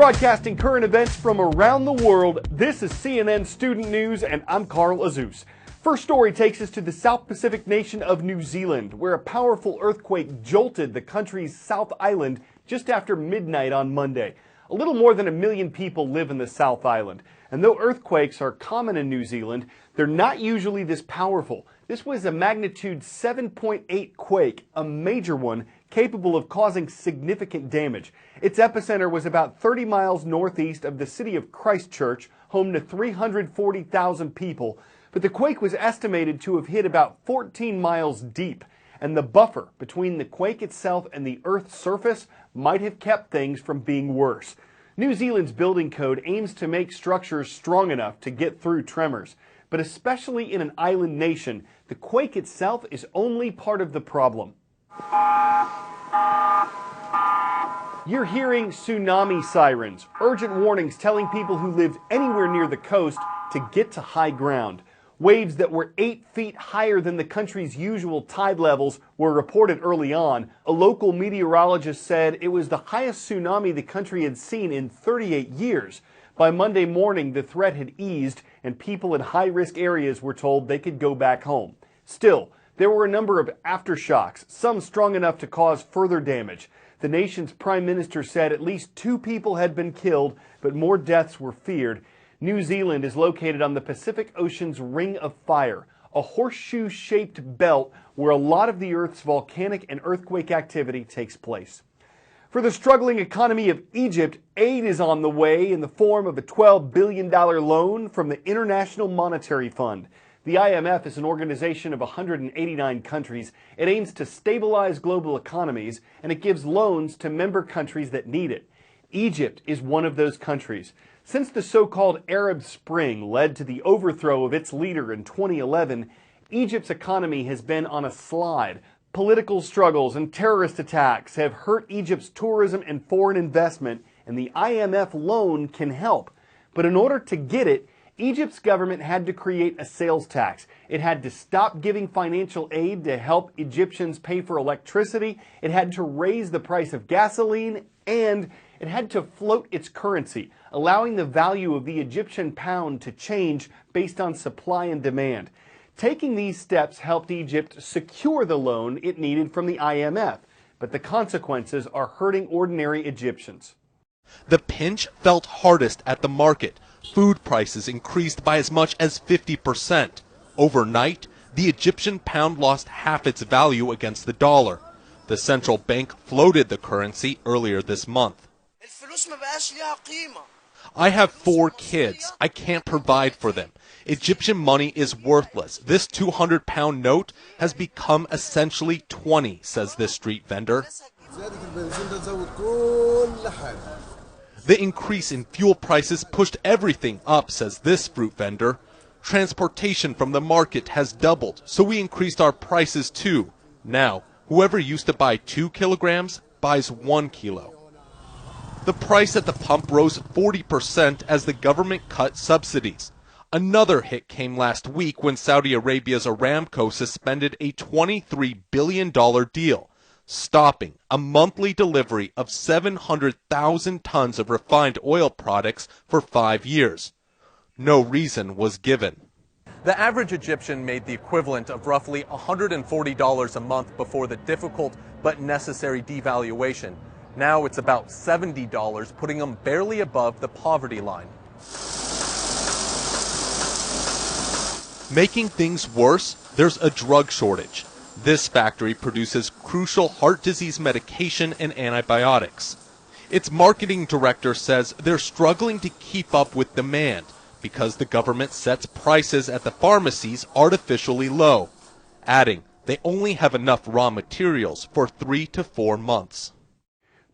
Broadcasting current events from around the world, this is CNN Student News, and I'm Carl Azuz. First story takes us to the South Pacific nation of New Zealand, where a powerful earthquake jolted the country's South Island just after midnight on Monday. A little more than 1 million people live in the South Island, and though earthquakes are common in New Zealand, they're not usually this powerful. This was a magnitude 7.8 quake, a major one, capable of causing significant damage. Its epicenter was about 30 miles northeast of the city of Christchurch, home to 340,000 people, but the quake was estimated to have hit about 14 miles deep, and the buffer between the quake itself and the Earth's surface might have kept things from being worse. New Zealand's building code aims to make structures strong enough to get through tremors, but especially in an island nation, the quake itself is only part of the problem. You're hearing tsunami sirens, urgent warnings telling people who lived anywhere near the coast to get to high ground. Waves that were 8 feet higher than the country's usual tide levels were reported early on. A local meteorologist said it was the highest tsunami the country had seen in 38 years. By Monday morning, the threat had eased, and people in high-risk areas were told they could go back home. Still, there were a number of aftershocks, some strong enough to cause further damage. The nation's prime minister said at least 2 people had been killed, but more deaths were feared. New Zealand is located on the Pacific Ocean's Ring of Fire, a horseshoe-shaped belt where a lot of the Earth's volcanic and earthquake activity takes place. For the struggling economy of Egypt, aid is on the way in the form of a $12 billion loan from the International Monetary Fund. The IMF is an organization of 189 countries. It aims to stabilize global economies, and it gives loans to member countries that need it. Egypt is one of those countries. Since the so-called Arab Spring led to the overthrow of its leader in 2011, Egypt's economy has been on a slide. Political struggles and terrorist attacks have hurt Egypt's tourism and foreign investment, and the IMF loan can help. But in order to get it, Egypt's government had to create a sales tax. It had to stop giving financial aid to help Egyptians pay for electricity. It had to raise the price of gasoline, and it had to float its currency, allowing the value of the Egyptian pound to change based on supply and demand. Taking these steps helped Egypt secure the loan it needed from the IMF, but the consequences are hurting ordinary Egyptians. The pinch felt hardest at the market. Food prices increased by as much as 50%. Overnight, the Egyptian pound lost half its value against the dollar. The central bank floated the currency earlier this month. I have 4 kids. I can't provide for them. Egyptian money is worthless. This 200-pound note has become essentially 20, says this street vendor. The increase in fuel prices pushed everything up, says this fruit vendor. Transportation from the market has doubled, so we increased our prices too. Now, whoever used to buy 2 kilograms buys 1 kilo. The price at the pump rose 40% as the government cut subsidies. Another hit came last week when Saudi Arabia's Aramco suspended a $23 billion deal, stopping a monthly delivery of 700,000 tons of refined oil products for 5 years. No reason was given. The average Egyptian made the equivalent of roughly $140 a month before the difficult but necessary devaluation. Now it's about $70, putting them barely above the poverty line. Making things worse, there's a drug shortage. This factory produces crucial heart disease medication and antibiotics. Its marketing director says they're struggling to keep up with demand because the government sets prices at the pharmacies artificially low, adding they only have enough raw materials for 3 to 4 months.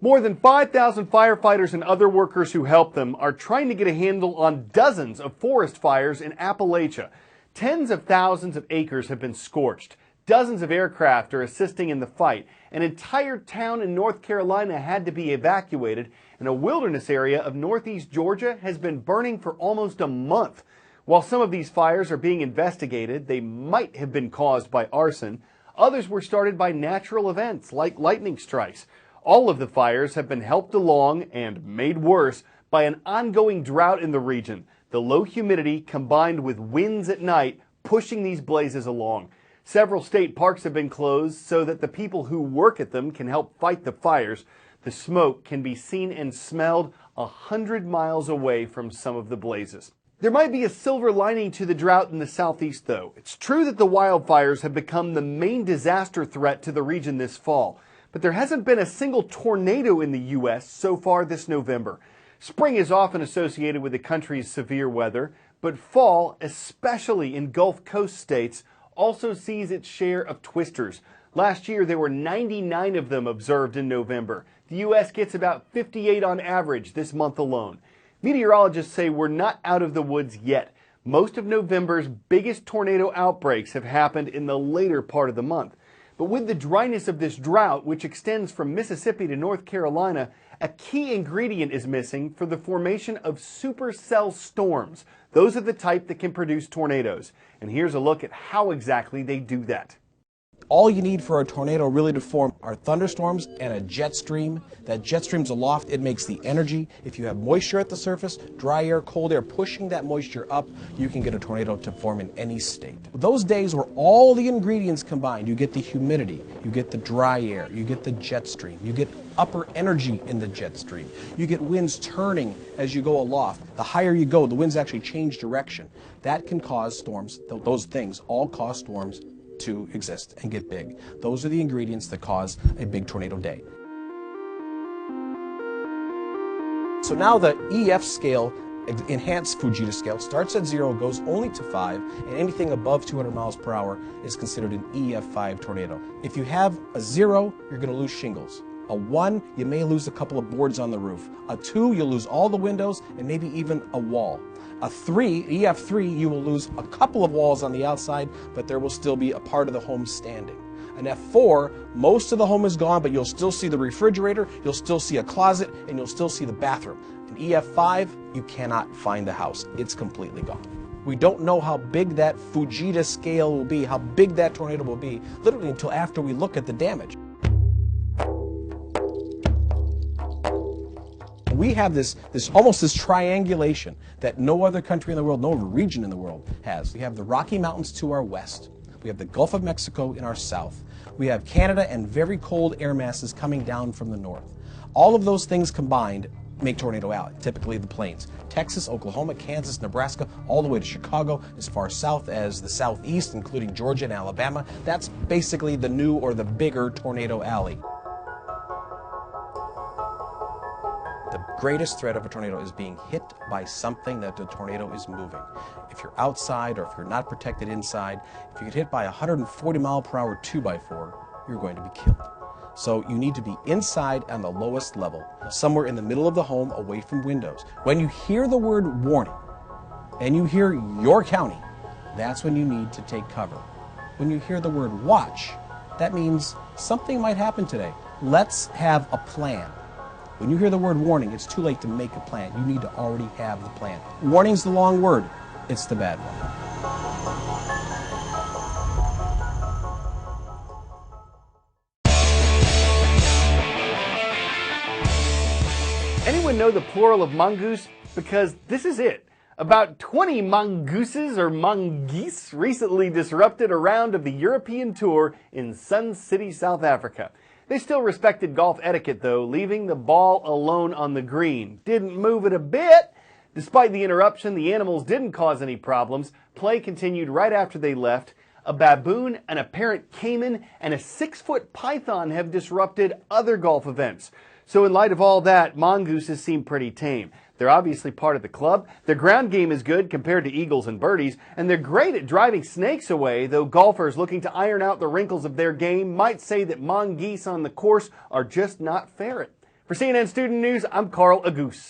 More than 5,000 firefighters and other workers who help them are trying to get a handle on dozens of forest fires in Appalachia. Tens of thousands of acres have been scorched. Dozens of aircraft are assisting in the fight. An entire town in North Carolina had to be evacuated, and a wilderness area of northeast Georgia has been burning for almost a month. While some of these fires are being investigated, they might have been caused by arson. Others were started by natural events like lightning strikes. All of the fires have been helped along and made worse by an ongoing drought in the region. The low humidity combined with winds at night pushing these blazes along. Several state parks have been closed so that the people who work at them can help fight the fires. The smoke can be seen and smelled 100 miles away from some of the blazes. There might be a silver lining to the drought in the southeast, though. It's true that the wildfires have become the main disaster threat to the region this fall, but there hasn't been a single tornado in the U.S. so far this November. Spring is often associated with the country's severe weather, but fall, especially in Gulf Coast states, also sees its share of twisters. Last year, there were 99 of them observed in November. The U.S. gets about 58 on average this month alone. Meteorologists say we're not out of the woods yet. Most of November's biggest tornado outbreaks have happened in the later part of the month. But with the dryness of this drought, which extends from Mississippi to North Carolina, a key ingredient is missing for the formation of supercell storms. Those are the type that can produce tornadoes. And here's a look at how exactly they do that. All you need for a tornado really to form are thunderstorms and a jet stream. That jet stream's aloft, it makes the energy. If you have moisture at the surface, dry air, cold air pushing that moisture up, you can get a tornado to form in any state. Those days where all the ingredients combined, you get the humidity, you get the dry air, you get the jet stream, you get upper energy in the jet stream, you get winds turning as you go aloft. The higher you go, the winds actually change direction. That can cause storms. Those things all cause storms to exist and get big. Those are the ingredients that cause a big tornado day. So now the EF scale, enhanced Fujita scale, starts at 0, goes only to 5, and anything above 200 miles per hour is considered an EF5 tornado. If you have a 0, you're going to lose shingles. A 1, you may lose a couple of boards on the roof. A 2, you'll lose all the windows and maybe even a wall. A 3, EF3, you will lose a couple of walls on the outside, but there will still be a part of the home standing. An F4, most of the home is gone, but you'll still see the refrigerator, you'll still see a closet, and you'll still see the bathroom. An EF5, you cannot find the house. It's completely gone. We don't know how big that Fujita scale will be, how big that tornado will be, literally until after we look at the damage. We have this triangulation that no other country in the world, no other region in the world has. We have the Rocky Mountains to our west. We have the Gulf of Mexico in our south. We have Canada and very cold air masses coming down from the north. All of those things combined make Tornado Alley, typically the plains. Texas, Oklahoma, Kansas, Nebraska, all the way to Chicago, as far south as the southeast, including Georgia and Alabama. That's basically the new or the bigger Tornado Alley. The greatest threat of a tornado is being hit by something that the tornado is moving. If you're outside or if you're not protected inside, if you get hit by a 140 mile per hour 2x4, you're going to be killed. So you need to be inside on the lowest level, somewhere in the middle of the home away from windows. When you hear the word warning and you hear your county, that's when you need to take cover. When you hear the word watch, that means something might happen today. Let's have a plan. When you hear the word warning, it's too late to make a plan. You need to already have the plan. Warning's the long word. It's the bad one. Anyone know the plural of mongoose? Because this is it. About 20 mongooses or mongeese recently disrupted a round of the European Tour in Sun City, South Africa. They still respected golf etiquette, though, leaving the ball alone on the green. Didn't move it a bit. Despite the interruption, the animals didn't cause any problems. Play continued right after they left. A baboon, an apparent caiman, and a 6-foot python have disrupted other golf events. So in light of all that, mongooses seem pretty tame. They're obviously part of the club. Their ground game is good compared to eagles and birdies, and they're great at driving snakes away, though golfers looking to iron out the wrinkles of their game might say that mongoose on the course are just not ferret. For CNN Student News, I'm Carl Aguse.